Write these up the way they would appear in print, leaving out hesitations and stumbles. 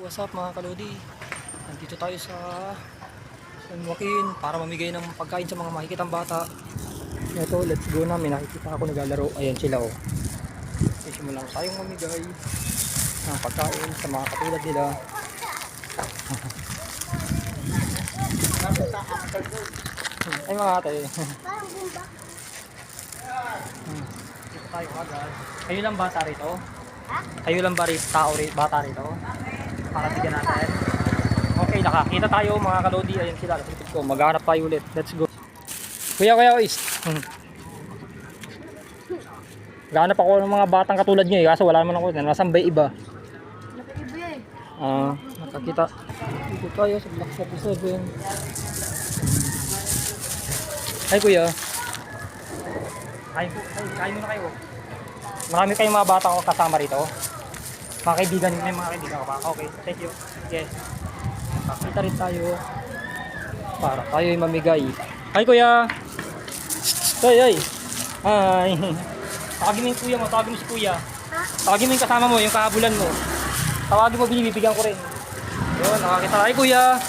What's up mga kalodi? Nandito tayo sa San Joaquin para mamigay ng pagkain sa mga makikitang bata. Ito, let's go na. May nakikita ako naglalaro. Ayan sila oh. Simulan ko tayong mamigay ng pagkain sa mga katulad nila. Ay mga ate. Dito tayo agad. Kayo lang bata rito? Kayo lang ba bata rito? Para bigyan natin. Okay, nakakita tayo mga kalodi. Ayan sila, nasipid ko. Maghanap tayo ulit. Let's go. Kuya, ois. Maghanap ako ng mga batang katulad nyo eh. Kaso wala naman ako. Nasambay iba. Nakaiba eh. Nakakita. Dito tayo sa Block 47. Hi kuya. Kain muna kayo. Marami kayong mga bata ko kasama rito. Mga kaibigan, may mga kaibigan ka ba? Okay, thank you. Yes. Nakita rin tayo para tayo ay mamigay. Hi kuya. Hey. Hi. Tawagin mo yung kuya mo, tawagin mo si kuya. Tawagin mo yung kasama mo, yung kahabulan mo. Tawagin mo, binibigyan ko rin. Yun, nakakita. Hi kuya.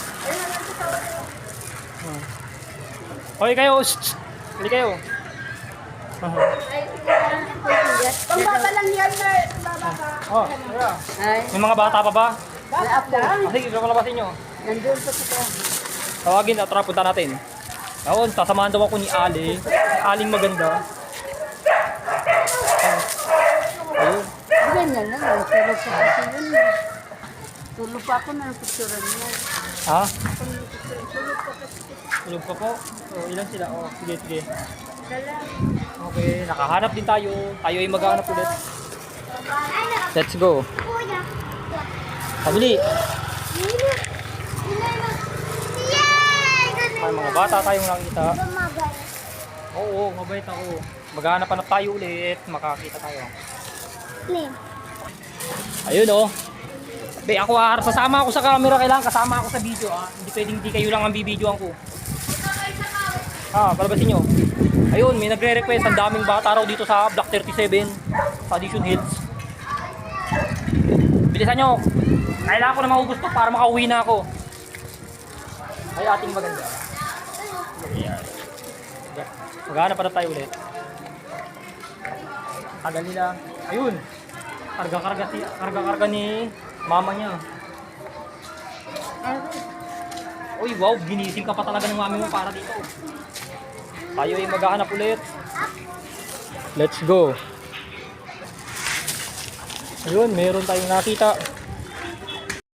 Okay kayo. Hali kayo. Pambaba lang yan na. Oh, kuya. Ay. May mga bata pa ba? Apo. Sige, ito palabasin nyo. Nandun pa sila. Tawagin at tara, punta natin. Ayun, sasamahan daw ako ni Ali. Aling maganda. Ayun. Ganyan na lang. Tulog pa kasi yun. Tulog pa ako na picturean niya. Ha? Tulog pa kasi. Tulog pa po. So, ilan sila? Oh, sige. Dala. Okay, nakahanap din tayo. Tayo ay maghanap ulit. Let's go. Pabili. May mga bata tayong nakita. Oo, mabait ako. Maghanap-hanap tayo ulit. Makakita tayo. Ayun oh. Be, ako sasama ako sa camera. Kailangan kasama ako sa video. Hindi pwedeng di kayo lang ang bibidyoan ko. Palabasin nyo. Ayun, may nagre-request. Ang daming bata raw dito sa Block 37 sa Addition Hills. Bilisan nyo. Kailangan ko na maubos to para makauwi na ako. Ay, ating maganda. Ayan. Maghanap pa tayo ulit. Tagal nila. Ayun. Karga ni mama niya. Uy, wow. Ginising ka pa talaga ng mami mo para dito. Tayo ay maghahanap ulit. Let's go. Ayun, meron tayong nakita.